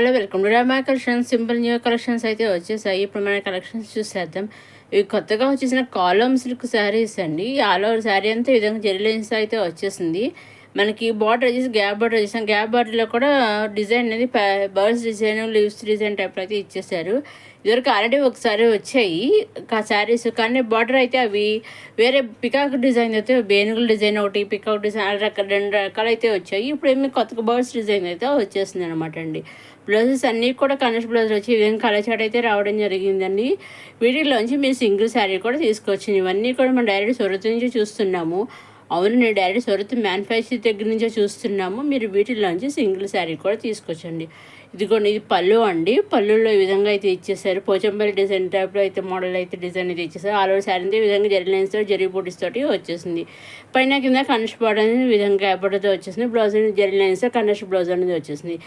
Hello welcome to Rama collections. Simple new collections అయితే వచ్చేసాయి. ఇప్పుడు మన కలెక్షన్స్ చూసేద్దాం. ఇవి కొత్తగా వచ్చేసిన కాలమ్ సిల్క్ శారీస్ అండి. ఆల్ ఓవర్ శారీ అంతా ఈ విధంగా జెరీ లైన్స్ అయితే వచ్చేసింది. మనకి బార్డర్ వచ్చేసి గ్యాప్ బార్డర్ వచ్చేసాం. గ్యాప్ బార్డర్లో కూడా డిజైన్ అనేది బర్డ్స్ డిజైన్, లీవ్స్ డిజైన్ టైప్లో అయితే ఇచ్చేసారు. ఇదివరకు ఆల్రెడీ ఒకసారి వచ్చాయి శారీస్, కానీ బార్డర్ అయితే అవి వేరే పికాక్ డిజైన్ అయితే బేనుగుల డిజైన్ ఒకటి, పికాక్ డిజైన్ రెండు రకాలు అయితే వచ్చాయి. ఇప్పుడు ఏమి కొత్తగా బర్డ్స్ డిజైన్ అయితే వచ్చేసింది అనమాట అండి. బ్లౌజెస్ అన్నీ కూడా కనెక్ట్ బ్లౌజ్ వచ్చి ఈ విధంగా కలర్ చాట్ అయితే రావడం జరిగిందండి. వీటిలోంచి మీరు సింగిల్ శారీ కూడా తీసుకోవచ్చు. ఇవన్నీ కూడా మనం డైరెక్ట్ సూరత్ నుంచి చూస్తున్నాము. అవును, నేను డైరెక్ట్ సూరత్ మ్యానుఫ్యాక్చర్ దగ్గర నుంచే చూస్తున్నాము. మీరు వీటిలోంచి సింగిల్ శారీ కూడా తీసుకొచ్చండి. ఇదిగోండి, ఇది పళ్ళు అండి. పళ్ళులో ఈ విధంగా అయితే ఇచ్చేసారు. పోచంపల్లి డిజైన్ టైప్లో అయితే మోడల్ అయితే డిజైన్ అయితే ఇచ్చేసారు. ఆల్ ఓవర్ శారీ ఈ విధంగా జరీ లైన్స్తో జరీ బూటీస్ తోటి వచ్చేసింది. పైన కింద కనెక్ట్ బార్డర్ అనేది ఈ విధంగా గ్యాప్ వచ్చేసింది. బ్లౌజ్ అనేది జరీ లైన్స్తో కనెక్ట్ బ్లౌజ్ అనేది వచ్చేసింది.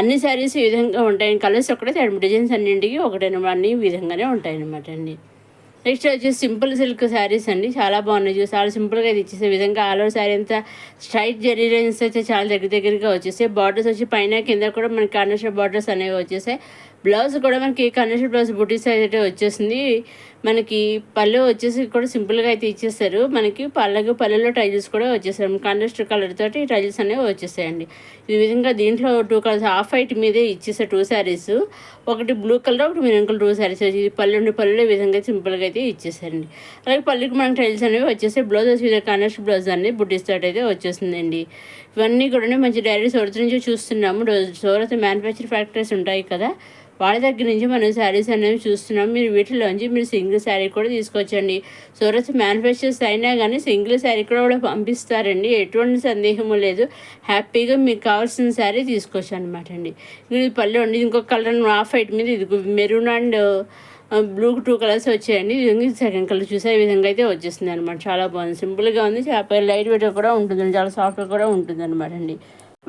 అన్ని శారీస్ ఈ విధంగా ఉంటాయి. కలర్స్ ఒకటే, డిజైన్స్ అన్నింటికి ఒకటే, అన్ని ఈ విధంగానే ఉంటాయి అన్నమాట అండి. నెక్స్ట్ వచ్చేసి సింపుల్ సిల్క్ శారీస్ అండి. చాలా బాగున్నాయి. చాలా సింపుల్గా అయితే ఇచ్చేసే విధంగా ఆల్ ఓవర్ శారీ అంతా స్ట్రైట్ జరీ లైన్స్ అయితే చాలా దగ్గరగా వచ్చేసాయి. బార్డర్స్ వచ్చి పైన కింద కూడా మనకి కార్నర్ బార్డర్స్ అనేవి వచ్చేసాయి. బ్లౌజ్ కూడా మనకి కార్నర్ బ్లౌజ్ బుటీస్ అయితే వచ్చేసింది. మనకి పళ్ళు వచ్చేసి కూడా సింపుల్గా అయితే ఇచ్చేసారు. మనకి పళ్ళలో టైల్స్ కూడా వచ్చేసారు. కాంట్రాస్ట్ కలర్ తోటి టైల్స్ అనేవి వచ్చేసాయండి. ఈ విధంగా దీంట్లో 2 కలర్స్ హాఫ్ వైట్ మీదే ఇచ్చేసారు 2 శారీస్. ఒకటి బ్లూ కలర్, ఒకటి మెరూన్ కలర్ 2 శారీస్ వచ్చి పళ్ళు ఈ విధంగా సింపుల్గా అయితే ఇచ్చేసారండి. అలాగే పళ్ళుకి మనకి టైల్స్ అనేవి వచ్చేసాయి. బ్లౌజ్ వచ్చి కాంట్రాస్ట్ బ్లౌజ్ అనేది బుటీస్ తోటి అయితే వచ్చేసిందండి. ఇవన్నీ కూడా మంచి డైరెక్ట్ సూరత్ నుంచి చూస్తున్నాము. సూరత్ మ్యానుఫ్యాక్చర్ ఫ్యాక్టరీస్ ఉంటాయి కదా, వాళ్ళ దగ్గర నుంచి మనం శారీస్ అనేవి చూస్తున్నాం. మీరు వీటిలోంచి మీరు సింగిల్ శారీ కూడా తీసుకొచ్చండి. సూరత్ మ్యానుఫ్యాక్చర్స్ అయినా కానీ సింగిల్ శారీ కూడా పంపిస్తారండి. ఎటువంటి సందేహము లేదు. హ్యాపీగా మీకు కావాల్సిన శారీ తీసుకోవచ్చు అనమాట అండి. ఇది పళ్ళు అండి. ఇంకొక కలర్ హాఫ్ వైట్ మీద ఇది మెరూన్ అండ్ బ్లూ 2 కలర్స్ వచ్చాయండి. ఈ విధంగా సెకండ్ కలర్ చూసే ఈ విధంగా అయితే వచ్చేస్తుంది అనమాట. చాలా బాగుంది, సింపుల్గా ఉంది. చాలా లైట్ వెయిట్ కూడా ఉంటుంది, చాలా సాఫ్ట్గా కూడా ఉంటుంది అనమాట అండి.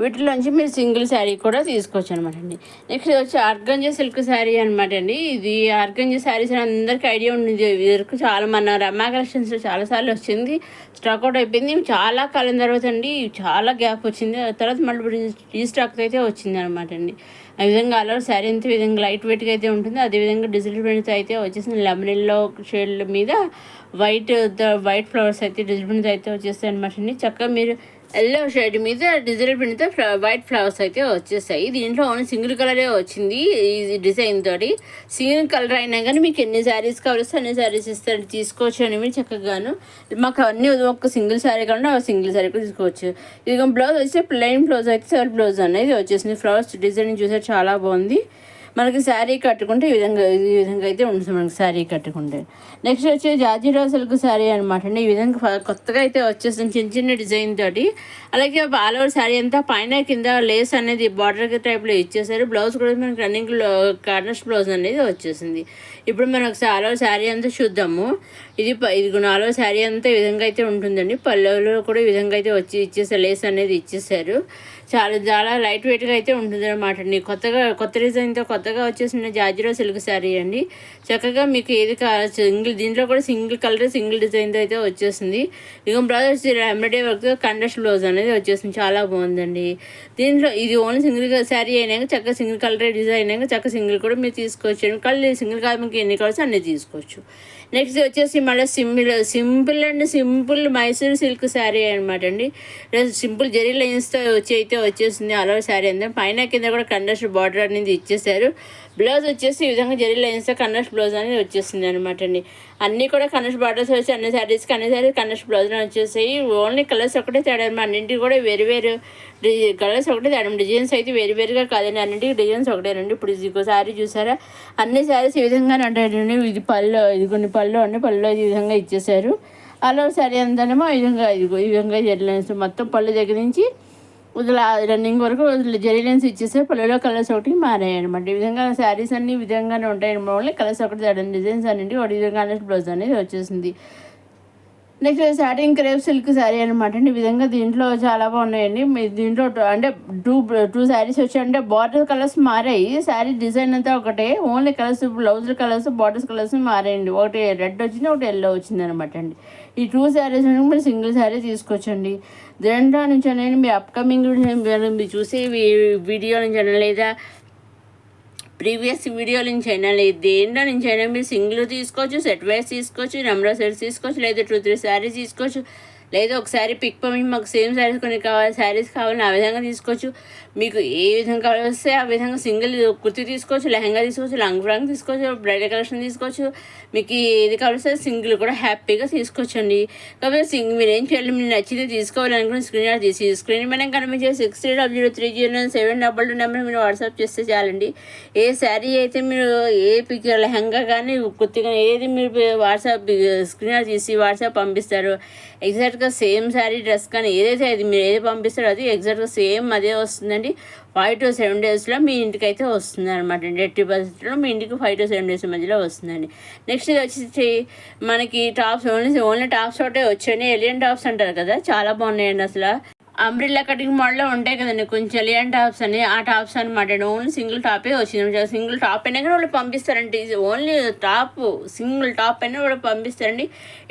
వీటిలోంచి మీరు సింగిల్ శారీ కూడా తీసుకోవచ్చు అనమాట అండి. నెక్స్ట్ వచ్చి ఆర్గంజా సిల్క్ శారీ అనమాట అండి. ఇది ఆర్గంజా శారీస్ అని అందరికీ ఐడియా ఉంది. వరకు చాలా మన రమా కలెక్షన్స్లో చాలాసార్లు వచ్చింది, స్టాక్ అవుట్ అయిపోయింది. చాలా కాలం తర్వాత అండి, చాలా గ్యాప్ వచ్చింది. తర్వాత మళ్ళీ రీస్టాక్ అయితే వచ్చింది అనమాట అండి. ఆ విధంగా అలా శారీ అంతా విధంగా లైట్ వెయిట్గా అయితే ఉంటుంది. అదేవిధంగా డిజిటల్ ప్రింట్తో అయితే వచ్చేసింది. లెమన్ ఎల్లో షేడ్ల మీద వైట్ ఫ్లవర్స్ అయితే డిజిటల్ ప్రింట్తో అయితే వచ్చేస్తాయి అనమాట అండి. చక్కగా మీరు ఎల్లో షేడ్ మీద డిజిటల్ ప్రింట్తో వైట్ ఫ్లవర్స్ అయితే వచ్చేసాయి. దీంట్లో ఓన్లీ సింగిల్ కలరే వచ్చింది ఈ డిజైన్ తోటి. సింగిల్ కలర్ అయినా కానీ మీకు ఎన్ని శారీస్ కావాల్సి అన్ని శారీస్ ఇస్తారు, తీసుకోవచ్చు అని మీరు చక్కగాను. మాకు అన్నీ ఒక సింగిల్ శారీ కావాలంటే ఆ సింగిల్ శారీ కూడా తీసుకోవచ్చు. ఇది బ్లౌజ్ వచ్చి ప్లెయిన్ బ్లౌజ్ అయితే సెల్ఫ్ బ్లౌజ్ అనేది వచ్చేసింది. ఫ్లవర్స్ డిజైన్ చూసారు, చాలా బాగుంది. మనకి శారీ కట్టుకుంటే ఈ విధంగా అయితే ఉంటుంది మనకి శారీ కట్టుకుంటే. నెక్స్ట్ వచ్చి జార్జెట్ సిల్క్ శారీ అనమాట అండి. ఈ విధంగా కొత్తగా అయితే వచ్చేసింది చిన్న డిజైన్ తోటి. అలాగే ఆల్ ఓవర్ శారీ అంతా పైన కింద లేస్ అనేది బార్డర్ టైప్లో ఇచ్చేసారు. బ్లౌజ్ కూడా మనకి రన్నింగ్ కార్నర్స్ బ్లౌజ్ అనేది వచ్చేసింది. ఇప్పుడు మనం ఒకసారి ఆల్ ఓవర్ శారీ అంతా చూద్దాము. ఇది ఆల్ ఓవర్ శారీ అంతా ఈ విధంగా అయితే ఉంటుందండి. పళ్ళులో కూడా ఈ విధంగా అయితే వచ్చేసారు, లేస్ అనేది ఇచ్చేసారు. చాలా లైట్ వెయిట్గా అయితే ఉంటుంది అనమాట అండి. కొత్త డిజైన్తో కొత్తగా వచ్చేసిన జార్జెట్ సిల్క్ శారీ అండి. చక్కగా మీకు ఏది దీంట్లో కూడా సింగిల్ కలర్ సింగిల్ డిజైన్తో అయితే వచ్చేసింది. ఇక బ్లౌజ్ వచ్చి ఎంబ్రాయిడరీ వర్క్తో కండస్ట్ బ్లౌజ్ అనేది వచ్చేసింది. చాలా బాగుందండి. దీంట్లో ఇది ఓన్లీ సింగిల్ శారీ అయినాక చక్కగా సింగిల్ కలర్ డిజైన్ అయినాక చక్కగా సింగిల్ కూడా మీరు తీసుకోవచ్చు. కలర్ సింగిల్ కాదు, మీకు ఎన్ని కలర్స్ అన్నీ తీసుకోవచ్చు. నెక్స్ట్ వచ్చేసి మళ్ళీ సింపుల్ మైసూర్ సిల్క్ శారీ అనమాట అండి. సింపుల్ జరీ లైన్స్తో వచ్చేసింది ఆల్ ఓవర్ శారీ అంతా. పైన కింద కూడా కండస్ట్ బార్డర్ అనేది ఇచ్చేసారు. బ్లౌజ్ వచ్చేసి ఈ విధంగా జరీ లైన్స్తో కండస్ట్ బ్లౌజ్ అనేది వచ్చేసింది అనమాట అండి. అన్నీ కూడా కండస్ట్ బార్డర్స్ వచ్చి అన్ని శారీస్ కండస్ట్ బ్లౌజ్ వచ్చేసాయి. ఓన్లీ కలర్స్ ఒకటే తేడా, అన్నింటికి కూడా వేరు కలర్స్ ఒకటే తేడా. డిజైన్స్ అయితే వేరుగా కాదండి, అన్నింటికి డిజైన్స్ ఒకటేనండి. ఇప్పుడు ఇది శారీ చూసారా, అన్ని శారీస్ ఈ విధంగానే ఉంటాయండి. ఇది పళ్ళు, ఇది కొన్ని పళ్ళు అండి. పళ్ళు ఈ విధంగా ఇచ్చేసారు. అలా శారీ అంతానేమో ఈ విధంగా జరీ లైన్స్ మొత్తం పళ్ళు దగ్గర నుంచి రన్నింగ్ వరకు జరీ లైన్స్ ఇచ్చేసారు. పళ్ళులో కలర్స్ ఒకటి మారాయి అనమాట. ఈ విధంగా శారీస్ అన్ని విధంగానే ఉంటాయి. ఓన్లీ కలర్స్ ఒకటి తేడా, డిజైన్స్ అన్నింటి ఒకటి విధంగా బ్లౌజ్ అనేది వచ్చేసింది. Next satin crepe silk sari అనమాట అండి. ఈ విధంగా దీంట్లో చాలా బాగున్నాయండి. దీంట్లో అంటే టూ శారీస్ వచ్చాయి. అంటే బార్డర్ కలర్స్ మారాయి, శారీ డిజైన్ అంతా ఒకటే, only colours blouse colours borders colours మారాయండి. ఒకటి రెడ్ వచ్చింది, ఒకటి ఎల్లో వచ్చింది అనమాట అండి. ఈ 2 శారీస్ మీరు సింగిల్ శారీ తీసుకోవచ్చండి. దీంట్లో నుంచి నేను మీ అప్కమింగ్ మీరు చూసే వీడియో నుంచి లేదా ప్రీవియస్ వీడియోల నుంచి అయినా లేదు దేంట్లో నుంచి అయినా మీరు సింగిల్ తీసుకోవచ్చు, సెట్ వైస్ తీసుకోవచ్చు, నెంబర్ ఆఫ్ సెట్స్ తీసుకోవచ్చు, లేదా 2-3 శారీస్ తీసుకోవచ్చు, లేదా ఒకసారి పిక్ పంపించి మాకు సేమ్ శారీస్ కొన్ని కావాలి శారీస్ కావాలని ఆ విధంగా తీసుకోవచ్చు. మీకు ఏ విధంగా కావాలి వస్తే ఆ విధంగా సింగిల్ కుర్తీ తీసుకోవచ్చు, లెహంగా తీసుకోవచ్చు, లాంగ్ ఫ్రాక్ తీసుకోవచ్చు, బ్రైడల్ కలెక్షన్ తీసుకోవచ్చు. మీకు ఏది కావాల్సి సింగిల్ కూడా హ్యాపీగా తీసుకోవచ్చండి. కాబట్టి మీరు ఏం చేయాలి, మీరు నచ్చితే తీసుకోవాలనుకుని స్క్రీన్ షాట్ తీసి స్క్రీన్ మీద కనిపించే 6300300722 నెంబర్ మీరు వాట్సాప్ చేస్తే చాలండి. ఏ శారీ అయితే మీరు ఏ పిక్ లెహంగా కానీ కుర్తీ కానీ ఏది మీరు వాట్సాప్ స్క్రీన్ షాట్ తీసి వాట్సాప్ పంపిస్తారో ఎగ్జాక్ట్గా సేమ్ శారీ డ్రెస్ కానీ ఏదైతే అది మీరు ఏది పంపిస్తారో అది ఎగ్జాక్ట్గా సేమ్ అదే వస్తుందండి. 5 to 7 డేస్లో మీ ఇంటికి అయితే వస్తుంది అనమాట. 80% మీ ఇంటికి 5 to 7 డేస్ మధ్యలో వస్తుందండి. నెక్స్ట్ ఇది వచ్చేసి మనకి టాప్స్ ఓన్లీ టాప్స్ ఒకటే వచ్చాయి. ఎలియన్ టాప్స్ అంటారు కదా, చాలా బాగున్నాయండి. అసలు అంబ్రిల్లా కటింగ్ మోడల్లో ఉంటాయి కదండి కొంచెం ఎలియన్ టాప్స్ అని, ఆ టాప్స్ అనమాట. ఓన్లీ సింగిల్ టాపే వచ్చింది. సింగిల్ టాప్ అయినా కానీ వాళ్ళు పంపిస్తారండి. ఓన్లీ టాప్ సింగిల్ టాప్ అయినా వాళ్ళు పంపిస్తారండి.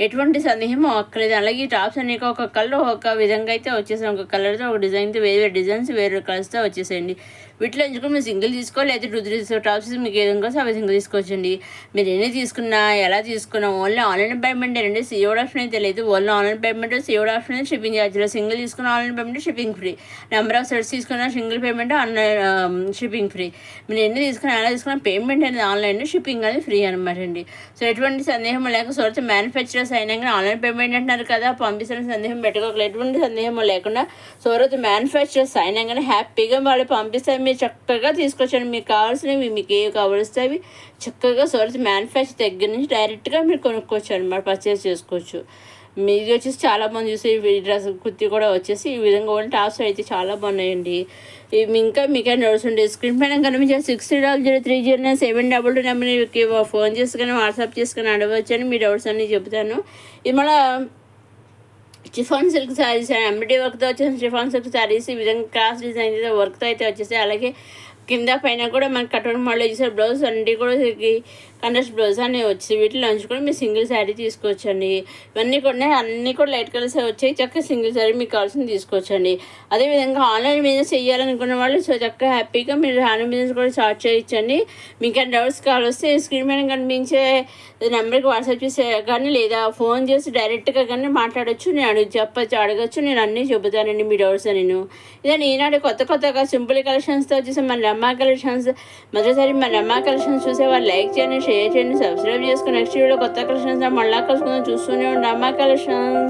ఎటువంటి సందేహం అక్కర్లేదు. అలాగే ఈ టాప్స్ అన్ని ఒక కలర్ ఒక విధంగా అయితే వచ్చేసాయి. ఒక కలర్తో ఒక డిజైన్తో వేరే డిజైన్స్ వేరే కలర్స్తో వచ్చేసాయండి. వీటిలో ఎంచుకొని మీరు సింగిల్ తీసుకోవాలి, లేదా 2-3 టాప్స్ మీకు ఏ విధంగా ఆ విధంగా తీసుకోవచ్చండి. మీరు ఎన్ని తీసుకున్నా ఎలా తీసుకున్నా ఓన్లీ ఆన్లైన్ పేమెంట్ అండి. సిఓడి ఆప్షన్ అయితే లేదు. Only online payment, COD option అయితే షిప్పింగ్ ఛార్జ్లో. సింగిల్ తీసుకున్న online payment shipping free. Number of sets తీసుకున్న single payment online shipping free. మీరు ఎన్ని తీసుకున్నా ఎలా తీసుకున్నా పేమెంట్ అనేది ఆన్లైన్, షిప్పింగ్ అనేది ఫ్రీ అనమాట అండి. సో ఎటువంటి సందేహం లేక సొరత మ్యానుఫ్యాక్చరర్స్ అయినా కానీ ఆన్లైన్ పేమెంట్ అంటున్నారు కదా, పంపిస్తున్న సందేహం పెట్టుకోగలరు. ఎటువంటి సందేహం లేకుండా సొరత మ్యానుఫ్యాక్చరర్స్ అయినా కానీ హ్యాపీగా వాళ్ళు పంపిస్తారు. మీరు చక్కగా తీసుకొచ్చండి. మీకు కావాల్సినవి మీకు ఏవి కావలిస్తే అవి చక్కగా సొరత మ్యానుఫ్యాక్చర్ దగ్గర నుంచి డైరెక్ట్గా మీరు కొనుక్కోవచ్చు అనమాట, పర్చేస్ చేసుకోవచ్చు. మీది వచ్చేసి చాలా మంది చూసి డ్రెస్ కుర్తి కూడా వచ్చేసి ఈ విధంగా ఓన్లీ టాప్స్ అయితే చాలా బాగున్నాయండి. ఇంకా మీకే నోట్స్ ఉండే స్క్రీన్ పైన కనిపించే 6300300722 నెంబర్కి ఫోన్ చేసుకొని వాట్సాప్ చేసుకొని అడగవచ్చని మీ డౌట్స్ అన్నీ చెబుతాను. ఇది మళ్ళీ షిఫాన్ సిల్క్ శారీస్ ఎంబ్రాయిడరీ వర్క్తో వచ్చేసి షిఫాన్ సిల్క్ శారీస్ ఈ విధంగా క్రాస్ డిజైన్ వర్క్తో అయితే వచ్చేసాయి. అలాగే కింద పైన కూడా మనకి కటౌన్ మోడల్ చేసే బ్లౌజ్ అన్నీ కూడా కంట్రాస్ట్ బ్లౌజ్ అనేవి వచ్చి వీటిలో నుంచి కూడా మీరు సింగిల్ శారీ తీసుకోవచ్చండి. ఇవన్నీ కూడా అన్నీ కూడా లైట్ కలర్స్ వచ్చాయి. చక్కగా సింగిల్ శారీ మీకు కావాల్సింది తీసుకోవచ్చండి. అదేవిధంగా ఆన్లైన్ బిజినెస్ చేయాలనుకున్న వాళ్ళు సో చక్కగా హ్యాపీగా మీరు ఆన్లైన్ బిజినెస్ కూడా స్టార్ట్ చేయొచ్చండి. మీకు డౌట్స్ కావాల్సి స్క్రీన్ మీద కనిపించే నెంబర్కి వాట్సాప్ చేసే కానీ లేదా ఫోన్ చేసి డైరెక్ట్గా కానీ మాట్లాడచ్చు. నేను అడగచ్చు. నేను అన్నీ చెబుతానండి మీ డౌట్స్ నేను. ఇదే ఈనాడు కొత్తగా సింపుల్ కలెక్షన్స్తో వచ్చేసి మన రమ్మా కలెక్షన్స్ మొదటిసారి మన రమ్మా కలెక్షన్స్ చూసే వాళ్ళు లైక్ చేయండి, షేర్ చేయండి, సబ్స్క్రైబ్ చేసుకుని నెక్స్ట్ వీడియో కొత్త కలెక్షన్స్ మళ్ళీ కలుసుకుందాం. చూస్తూనే ఉండి రమ్మా కలెక్షన్స్.